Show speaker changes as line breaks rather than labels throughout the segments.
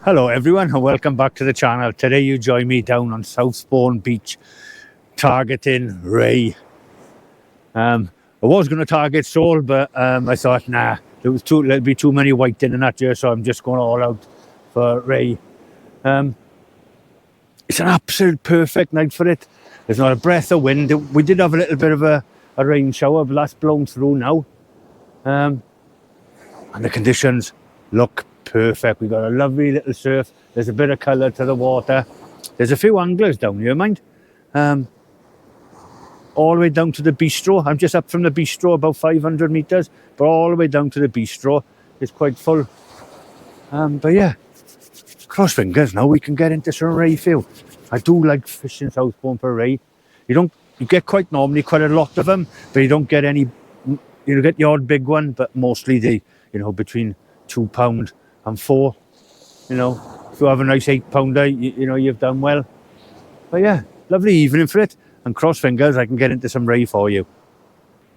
Hello everyone and welcome back to the channel. Today you join me down on Southbourne Beach targeting ray. I was going to target sole, but I thought nah, there'll be too many whiting in that year, so I'm just going all out for ray. It's an absolute perfect night for it. There's not a breath of wind. We did have a little bit of a rain shower, but that's blown through now. And the conditions look perfect. We've got a lovely little surf. There's a bit of colour to the water. There's a few anglers down here, mind. All the way down to the bistro. I'm just up from the bistro, about 500 metres, but all the way down to the bistro is quite full. But yeah, cross fingers now we can get into some ray feel. I do like fishing Southbourne for ray. You get quite a lot of them, but you don't get any. You get the odd big one, but mostly they, between £2 and £4. If you have a nice 8-pounder, you've done well. But yeah, lovely evening for it. And cross fingers, I can get into some ray for you.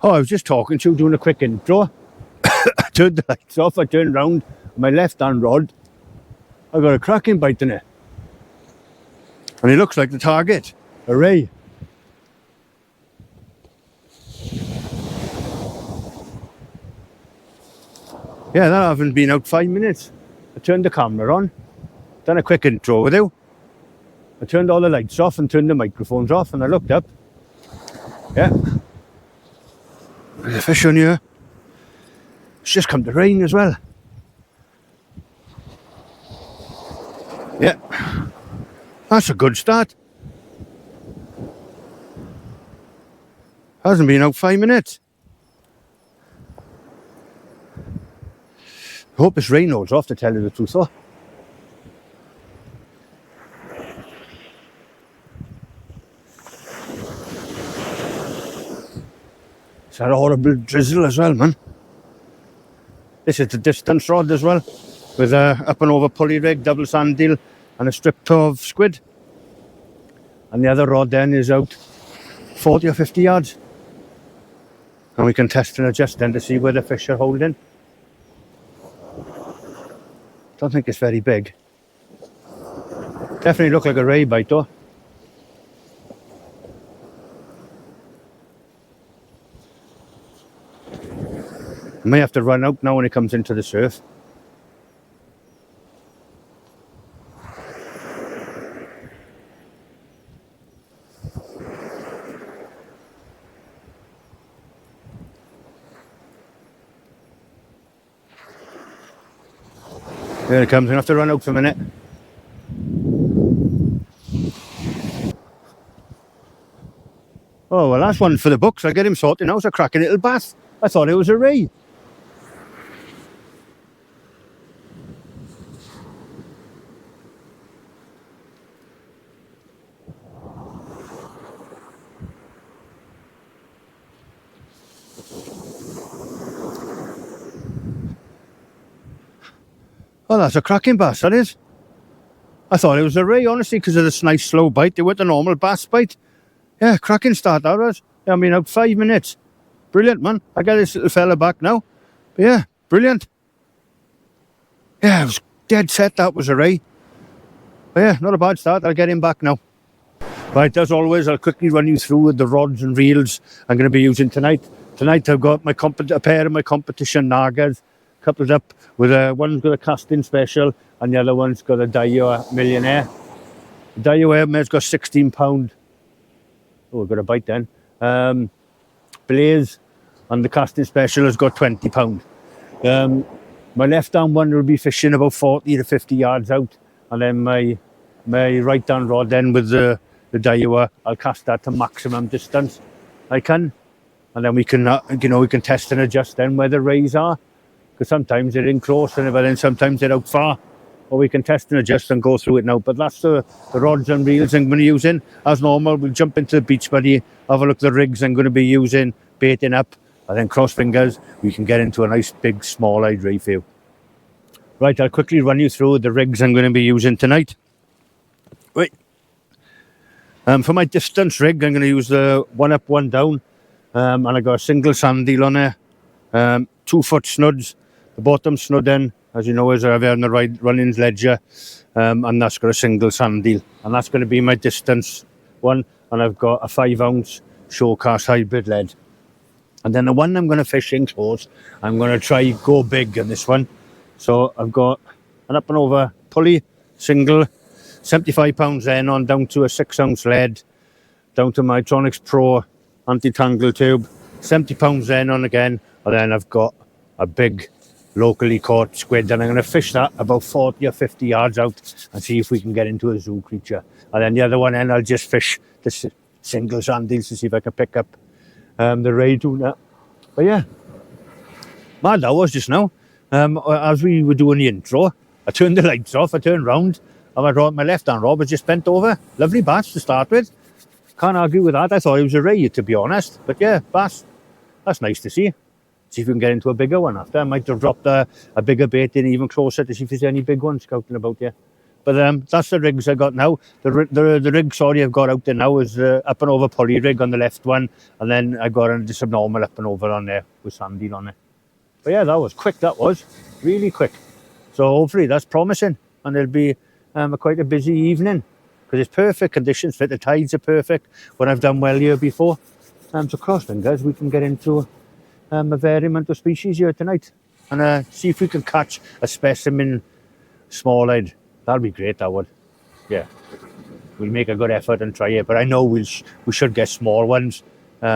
Oh, I was just talking to you, doing a quick intro. I turned the lights off, I turned round, my left-hand rod, I got a cracking bite in it. And it looks like the target, a ray. Yeah, that hasn't been out 5 minutes. I turned the camera on, done a quick intro with you. I turned all the lights off and turned the microphones off, and I looked up. Yeah. There's a fish on here. It's just come to rain as well. Yeah. That's a good start. Hasn't been out 5 minutes. I hope this rain holds off, to tell you the truth, though. It's that horrible drizzle as well, man. This is the distance rod as well, with a up and over pulley rig, double sand deal, and a strip of squid. And the other rod then is out 40 or 50 yards. And we can test and adjust then to see where the fish are holding. Don't think it's very big. Definitely look like a ray bite though. I may have to run out now when it comes into the surf. There it comes. I'm going to have to run out for a minute. Oh, well, that's one for the books. I'll get him sorted now. It's a cracking little bass. I thought it was a ray. Oh, that's a cracking bass, that is. I thought it was a ray, honestly, because of this nice slow bite. They weren't a normal bass bite. Yeah, cracking start that was. I mean, out 5 minutes. Brilliant, man. I get this little fella back now. But yeah, brilliant. Yeah, it was dead set that was a ray. But yeah, not a bad start. I'll get him back now. Right, as always, I'll quickly run you through with the rods and reels I'm going to be using tonight. Tonight I've got a pair of my competition nagas coupled up with one's got a casting special and the other one's got a Daiwa Millionaire. The Daiwa has got £16. Oh, I've got a bite then. Blaze and the casting special has got £20. My left hand one will be fishing about 40 to 50 yards out, and then my right hand rod then with the Daiwa, I'll cast that to maximum distance I can, and then we can we can test and adjust then where the rays are. Because sometimes they're in close, but then sometimes they're out far. Or we can test and adjust and go through it now. But that's the rods and reels I'm going to be using. As normal, we'll jump into the beach buddy, have a look at the rigs I'm going to be using, baiting up, and then cross fingers, we can get into a nice big small-eyed ray feel. Right, I'll quickly run you through the rigs I'm going to be using tonight. Wait. For my distance rig, I'm going to use the one up, one down. And I got a single sand deal on there. 2 foot snuds. The bottom snud then as you know, is I have on the right runnings ledger, and that's got a single sand deal, and that's going to be my distance one. And I've got a 5-ounce showcast hybrid lead. And then the one I'm going to fish in close, I'm going to try go big in this one. So I've got an up and over pulley, single, 75 pounds Zen on, down to a 6-ounce lead, down to my Tronics Pro anti-tangle tube, 70 pounds Zen on again, and then I've got a big locally caught squid, and I'm going to fish that about 40 or 50 yards out and see if we can get into a zoo creature. And then the other one, then I'll just fish the single sand deals to see if I can pick up the ray tuna. But yeah, mad that was just now. As we were doing the intro, I turned the lights off, I turned round, and my left hand rod was just bent over. Lovely bass to start with. Can't argue with that. I thought it was a ray, to be honest. But yeah, bass, that's nice to see. See if we can get into a bigger one after. I might have dropped a bigger bait in even closer to see if there's any big ones scouting about here. But that's the rigs I got now. The rig, sorry, I've got out there now is up and over pulley rig on the left one, and then I got this abnormal up and over on there with sand deal on it. But yeah, that was quick. That was really quick. So hopefully that's promising, and it'll be quite a busy evening because it's perfect conditions. The tides are perfect. When I've done well here before, so cross fingers, we can get into a variant of species here tonight, and see if we can catch a specimen small-eyed. That'd be great, that would. Yeah. We'll make a good effort and try it, but I know we should get small ones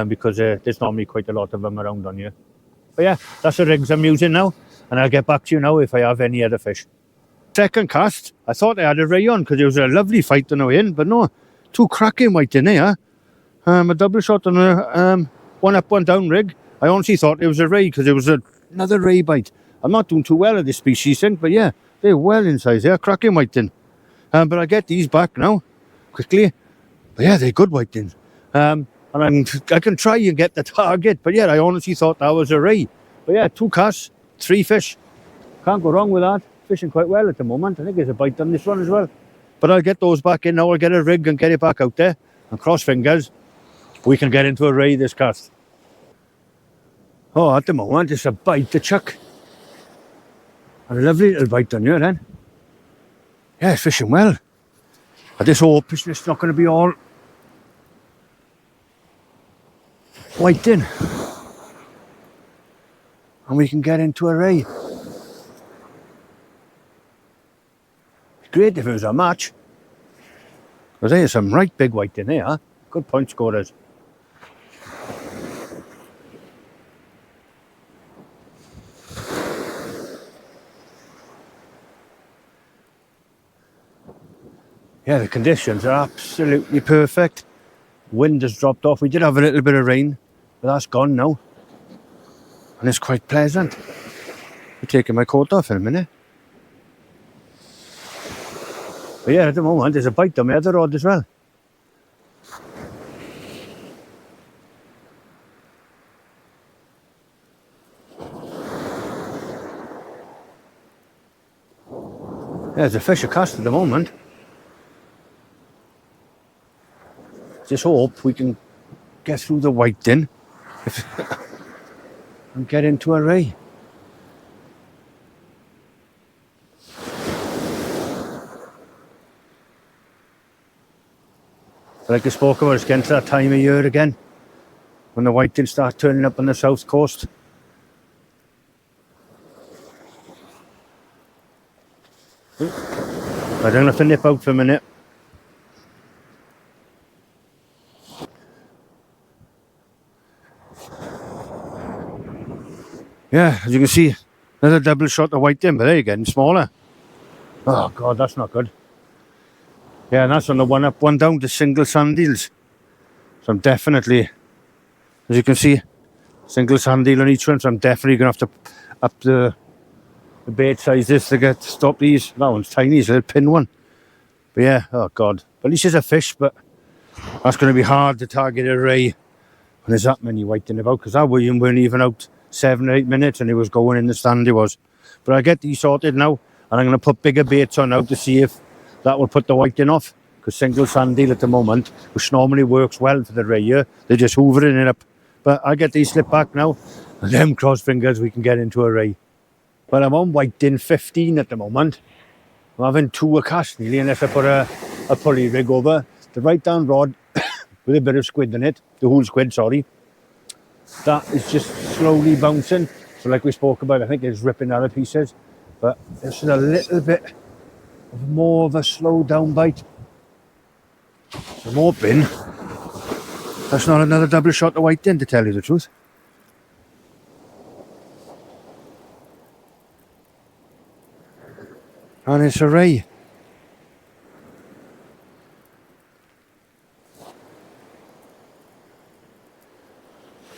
because there's normally quite a lot of them around on here. But yeah, that's the rigs I'm using now, and I'll get back to you now if I have any other fish. Second cast, I thought I had a ray on because it was a lovely fight on the way in, but no, 2 cracking white in there. A double shot on a one up, one down rig. I honestly thought it was a ray because it was another ray bite. I'm not doing too well at this species thing, but yeah, they're well in size. They're cracking whiting. But I get these back now, quickly. But yeah, they're good whitings. And I can try and get the target, but yeah, I honestly thought that was a ray. But yeah, 2 casts, 3 fish. Can't go wrong with that. Fishing quite well at the moment. I think there's a bite on this one as well. But I'll get those back in now. I'll get a rig and get it back out there. And cross fingers, we can get into a ray this cast. Oh, at the moment, it's a bite to chuck. And a lovely little bite on here then. Yeah, it's fishing well. I just hope it's not going to be all white in. And we can get into a ray. It's great if it was a match. Because there's some right big white in here. Good point scorers. Yeah, the conditions are absolutely perfect. Wind has dropped off. We did have a little bit of rain, but that's gone now. And it's quite pleasant. I'm taking my coat off in a minute. But yeah, at the moment, there's a bite on my other rod as well. There's a fish a cast at the moment. Just hope we can get through the whiting and get into a ray. Like I spoke about, it's getting to that time of year again when the whiting start turning up on the south coast. I don't have to nip out for a minute. Yeah, as you can see, another double shot of whiting, but they're getting smaller. Oh God, that's not good. Yeah, and that's on the one up, one down, the single sand deals. So I'm definitely, as you can see, single sand deal on each one, so I'm definitely going to have to up the bait sizes to stop these. That one's tiny, it's a little pin one. But yeah, oh God. At least it's a fish, but that's going to be hard to target a ray when there's that many whiting about, because that William weren't even out 7 or 8 minutes and he was going in the stand, he was. But I get these sorted now, and I'm going to put bigger baits on now to see if that will put the whiting off, because single sand deal at the moment, which normally works well for the ray here, they're just hoovering it up. But I'll get these slipped back now, and them cross fingers we can get into a ray. Well, I'm on whiting 15 at the moment. I'm having 2 a cast nearly, unless I put a pulley rig over. The right down rod with a bit of squid in it, the whole squid, sorry. That is just slowly bouncing. So like we spoke about, I think it's ripping other pieces. But it's a little bit more of a slow down bite. So I'm hoping that's not another double shot of whiting, to tell you the truth. And it's a ray.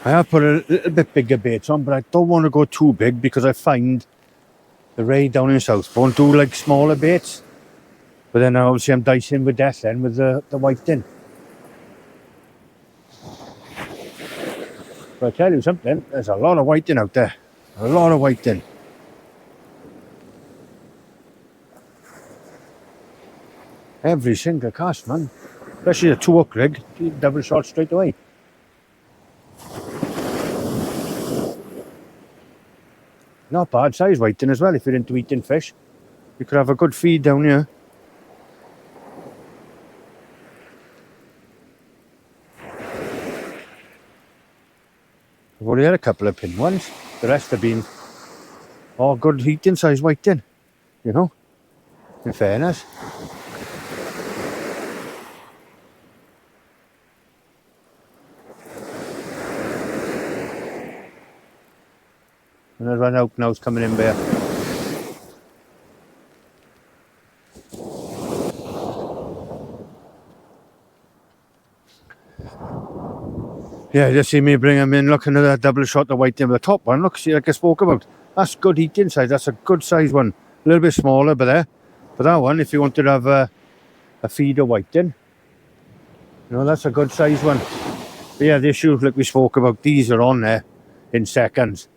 I have put a little bit bigger baits on, but I don't want to go too big because I find the ray down in Southbourne do like smaller baits. But then obviously I'm dicing with death then with the whiting. But I tell you something, there's a lot of whiting out there. A lot of whiting. Every single cast, man. Especially a 2 hook rig, double shot straight away. Not bad size whiting as well if you're into eating fish. You could have a good feed down here. I've only had a couple of pin ones. The rest have been all good eating size whiting, you know, in fairness. And I run out now, it's coming in there. Yeah, just see me bring him in, look, another double shot of whiting with the top one. Look, see, like I spoke about. That's good eating size, that's a good size one. A little bit smaller, but there. But that one, if you wanted to have a feed of whiting, you know, that's a good size one. But yeah, the issue, like we spoke about, these are on there in seconds.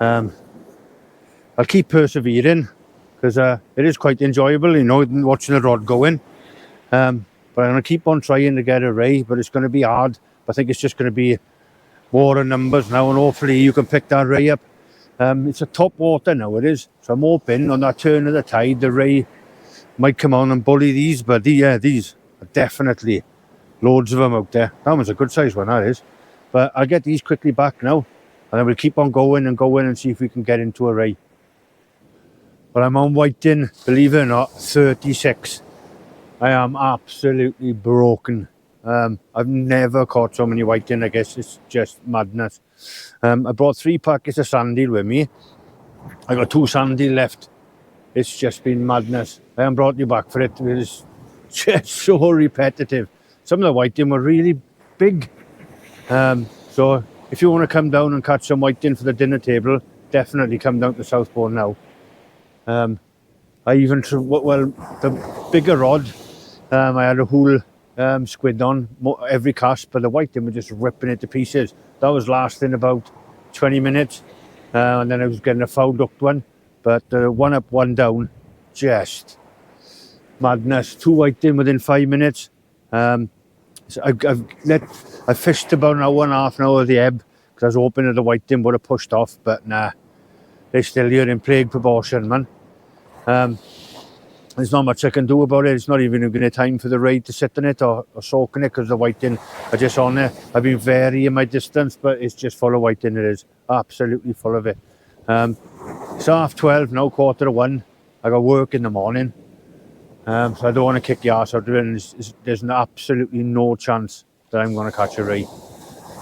I'll keep persevering because it is quite enjoyable, you know, watching the rod going. But I'm going to keep on trying to get a ray, but it's going to be hard. I think it's just going to be war of numbers now, and hopefully you can pick that ray up. It's a top water now, it is. So I'm hoping on that turn of the tide, the ray might come on and bully these. But these are definitely loads of them out there. That one's a good size one, that is. But I'll get these quickly back now, and then we'll keep on going and see if we can get into a ray. But I'm on whiting, believe it or not, 36. I am absolutely broken. I've never caught so many whiting, I guess it's just madness. I brought 3 packets of sandeel with me. I got 2 sandeel left. It's just been madness. I haven't brought you back for it. It's just so repetitive. Some of the whiting were really big. So if you want to come down and catch some whiting for the dinner table, definitely come down to Southbourne now. I even, well, the bigger rod, I had a whole squid on every cast, but the whiting were just ripping it to pieces. That was lasting about 20 minutes, and then I was getting a foul hooked one. But one up, one down, just madness. 2 whiting within 5 minutes. So I fished about an hour and a half now of the ebb because I was hoping that the whiting would have pushed off, but nah, they're still here in plague proportion, man. There's not much I can do about it. It's not even going to be time for the ray to sit in it or soak in it because the whiting are just on there. I've been varying my distance, but it's just full of whiting. It is absolutely full of it. It's 12:30 now, 1:45. I got work in the morning, so I don't want to kick the arse out of it. And there's absolutely no chance that I'm going to catch a ray.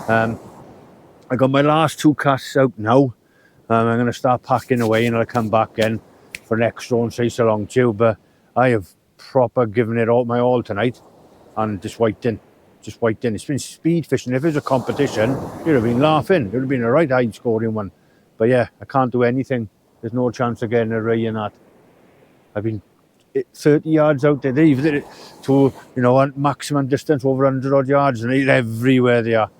I got my last 2 casts out now. I'm going to start packing away, and I'll come back in for an extra and say so long to you. But I have proper given it all my all tonight, and just whiting. It's been speed fishing. If it was a competition, you'd have been laughing. It would have been a right high scoring one. But yeah, I can't do anything. There's no chance of getting a ray in that. I've been 30 yards out there. They did it to, you know, a maximum distance over 100 odd yards, and they're everywhere they are.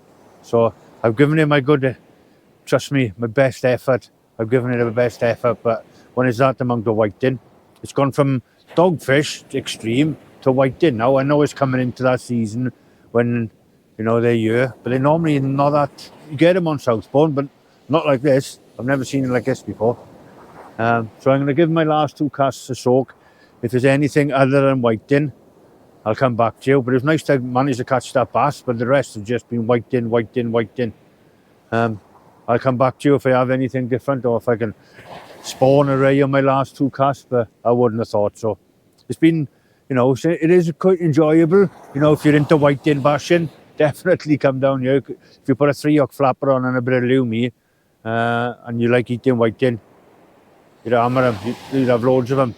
So I've given it my good, trust me, my best effort. I've given it my best effort, but when it's that amount of whiting, it's gone from dogfish extreme to whiting. Now I know it's coming into that season when, you know, they're here, but they're normally not that. You get them on Southbourne, but not like this. I've never seen it like this before. So I'm going to give my last 2 casts a soak. If there's anything other than whiting, I'll come back to you. But it's nice to manage to catch that bass, but the rest have just been whiting, whiting, whiting. I'll come back to you if I have anything different, or if I can spawn a ray on my last 2 casts, but I wouldn't have thought so. It's been, you know, it is quite enjoyable. You know, if you're into whiting bashing, definitely come down here. If you put a 3-hook flapper on and a bit of lumi, and you like eating whiting, you'd hammer them, you'd have loads of them.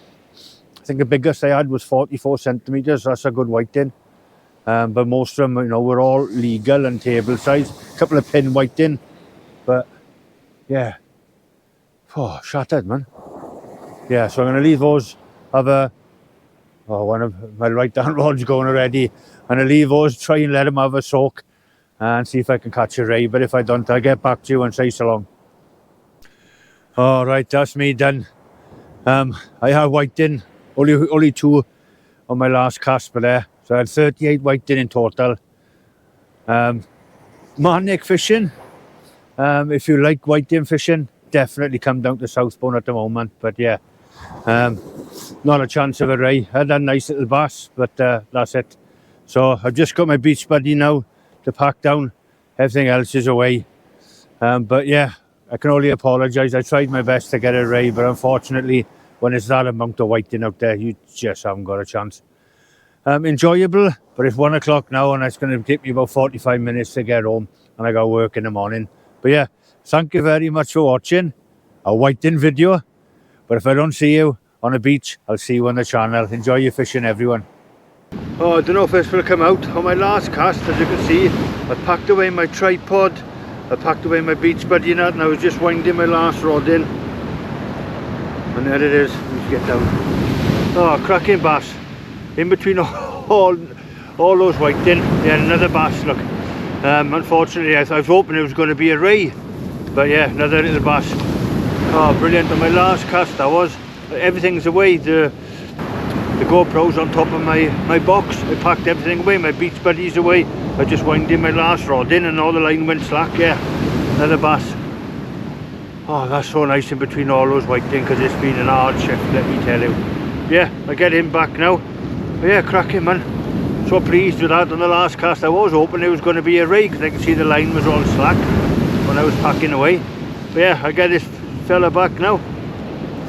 I think the biggest I had was 44 centimetres, that's a good whiting. But most of them, you know, were all legal and table size. A couple of pin whiting, but yeah. Oh, shattered, man. Yeah, so I'm going to leave those, one of my right down rod's going already. I'm going to leave those, try and let them have a soak and see if I can catch a ray. But if I don't, I'll get back to you and say so long. All right, that's me done. I had whiting, only 2 on my last cast for there. So I had 38 whiting in total. Marnick fishing. If you like whiting fishing, definitely come down to Southbourne at the moment. But yeah, not a chance of a ray. I had a nice little bass, but that's it. So I've just got my beach buddy now to pack down. Everything else is away. But yeah, I can only apologise. I tried my best to get a ray, but unfortunately, when it's that amount of whiting out there, you just haven't got a chance. Enjoyable, but it's 1 o'clock now, and it's going to take me about 45 minutes to get home, and I got work in the morning. But yeah, thank you very much for watching a whiting video. But if I don't see you on the beach, I'll see you on the channel. Enjoy your fishing, everyone. Oh, I don't know if this will come out. On my last cast, as you can see, I packed away my tripod, I packed away my beach buddy nut, and I was just winding my last rod in. And there it is. Let's get down. Oh, cracking bass. In between all those whiting. Yeah, another bass, look. Unfortunately, I was hoping it was going to be a ray. But yeah, another little bass. Oh, brilliant. On my last cast, that was. Everything's away. The GoPro's on top of my box. I packed everything away. My beach buddy's away. I just winded my last rod in and all the line went slack. Yeah, another bass. Oh, that's so nice in between all those whiting, because it's been an hard shift, let me tell you. Yeah, I get him back now. But yeah, cracking, man. So pleased with that. On the last cast, I was hoping it was going to be a ray, because I could see the line was all slack when I was packing away. But yeah, I get this fella back now.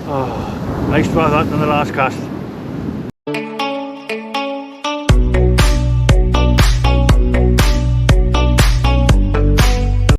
Oh, nice to have that on the last cast.